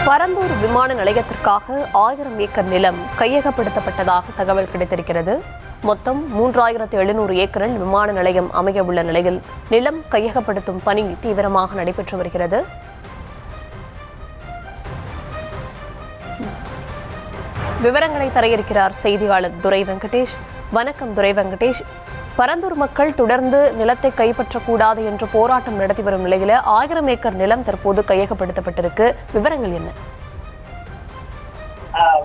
பரந்தூர் விமான நிலையத்திற்காக 1000 ஏக்கர் நிலம் கையகப்படுத்தப்பட்டதாக தகவல் கிடைத்திருக்கிறது. மொத்தம் 3700 ஏக்கரில் விமான நிலையம் அமைய உள்ள நிலையில் நிலம் கையகப்படுத்தும் பணி தீவிரமாக நடைபெற்று வருகிறது. விவரங்களை தர இருக்கிறார் செய்தியாளர் துரை வெங்கடேஷ். வணக்கம் துரை வெங்கடேஷ். பரந்தூர் மக்கள் தொடர்ந்து நிலத்தை கைப்பற்றக்கூடாது என்று போராட்டம் நடத்தி வரும் நிலையில 1000 ஏக்கர் நிலம் தற்போது கையகப்படுத்தப்பட்டிருக்கு. விவரங்கள் என்ன?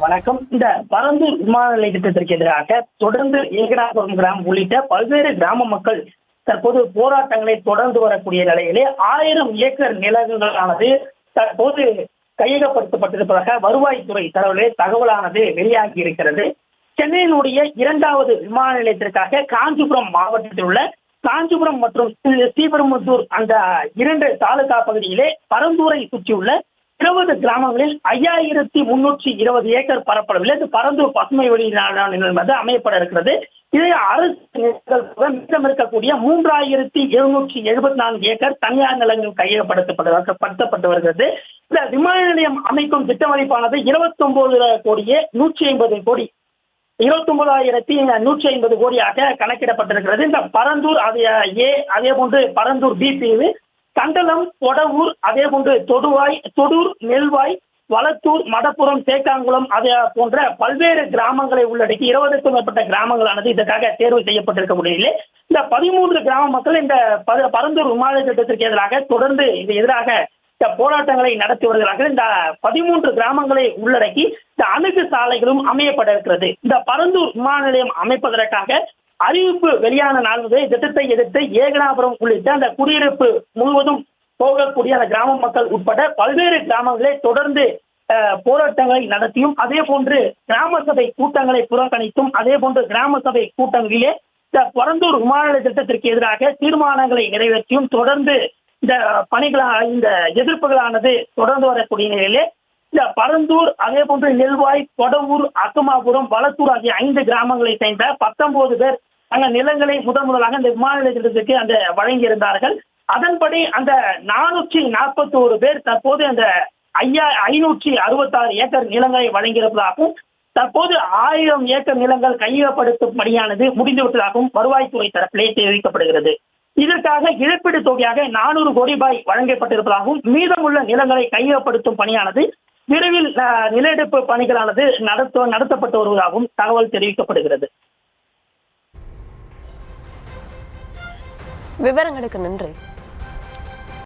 வணக்கம். இந்த பரந்தூர் விமான நிலைய திட்டத்திற்கு எதிராக தொடர்ந்து ஏகனாபுரம் கிராமம் உள்ளிட்ட பல்வேறு கிராம மக்கள் தற்போது போராட்டங்களை தொடர்ந்து வரக்கூடிய நிலையிலே 1000 ஏக்கர் நிலங்களானது தற்போது கையகப்படுத்தப்பட்டிருப்பதாக வருவாய்த்துறை தகவலானது வெளியாகி இருக்கிறது. சென்னையினுடைய 2வது விமான நிலையத்திற்காக காஞ்சிபுரம் மாவட்டத்தில் உள்ள காஞ்சிபுரம் மற்றும் ஸ்ரீபெரும்புதூர் அந்த 2 தாலுகா பகுதியிலே பரந்தூரை சுற்றியுள்ள 20 கிராமங்களில் 5320 ஏக்கர் பரப்பளவில் இது பரந்தூர் பசுமை வழி நிலம் அமையப்பட இருக்கிறது. இதை அரசு மீதம் இருக்கக்கூடிய 3774 ஏக்கர் தனியார் நிலங்கள் கையகப்படுத்தப்பட்டு வருகிறது. இந்த விமான நிலையம் அமைக்கும் திட்ட மதிப்பானது 29,150 கோடி 29,150 கோடியாக கணக்கிடப்பட்டிருக்கிறது. இந்த பரந்தூர் அதே போன்று பரந்தூர் பி பிரிவு, கண்டலம், கொடவூர், அதே போன்று தொடூர், நெல்வாய், வளத்தூர், மடப்புரம், தேக்காங்குளம் அதே போன்ற பல்வேறு கிராமங்களை உள்ளடக்கி 20க்கும் மேற்பட்ட கிராமங்களானது இதற்காக தேர்வு செய்யப்பட்டிருக்க முடியவில்லை. இந்த 13 கிராம மக்கள் இந்த பரந்தூர் விமான திட்டத்திற்கு எதிராக தொடர்ந்து எதிராக போராட்டங்களை நடத்தி வருகிறார்கள். இந்த 13 கிராமங்களை உள்ளடக்கி இந்த அணுகு சாலைகளும் அமையப்பட இருக்கிறது. இந்த பரந்தூர் விமான நிலையம் அமைப்பதற்காக அறிவிப்பு வெளியான நாள் முதல் திட்டத்தை எதிர்த்து ஏகனாபுரம் உள்ளிட்ட அந்த குடியிருப்பு முழுவதும் போகக்கூடிய அந்த கிராம மக்கள் உட்பட பல்வேறு கிராமங்களை தொடர்ந்து போராட்டங்களை நடத்தியும் அதே போன்று கிராம சபை கூட்டங்களை புறக்கணித்தும் அதே போன்று கிராம சபை கூட்டங்களிலே இந்த பரந்தூர் விமான நிலைய திட்டத்திற்கு எதிராக தீர்மானங்களை நிறைவேற்றியும் தொடர்ந்து இந்த இந்த எதிர்ப்புகளானது தொடர்ந்து வரக்கூடிய நிலையிலே இந்த பரந்தூர் அதே போன்று நெல்வாய், கொடவூர், அக்கமாபுரம், வளத்தூர் ஆகிய 5 கிராமங்களை சேர்ந்த 19 பேர் அங்க நிலங்களை முதலாக இந்த விமான நிலையத்திற்கு அந்த வழங்கியிருந்தார்கள். அதன்படி அந்த 441 பேர் தற்போது அந்த 566 ஏக்கர் நிலங்களை வழங்கியிருப்பதாகவும் தற்போது 1000 ஏக்கர் நிலங்கள் கையகப்படுத்தும் பணியானது முடிந்துவிட்டதாகவும் வருவாய்த்துறை தரப்பிலே தெரிவிக்கப்படுகிறது. இதற்காக இழப்பீடு தொகையாக 400 கோடி ரூபாய் வழங்கப்பட்டிருப்பதாகவும் மீதமுள்ள நிலங்களை கையகப்படுத்தும் பணியானது விரைவில் நில எடுப்பு பணிகளானது நடத்தப்பட்டு வருவதாகவும் தகவல் தெரிவிக்கப்படுகிறது. விவரங்களுக்கு நன்றி.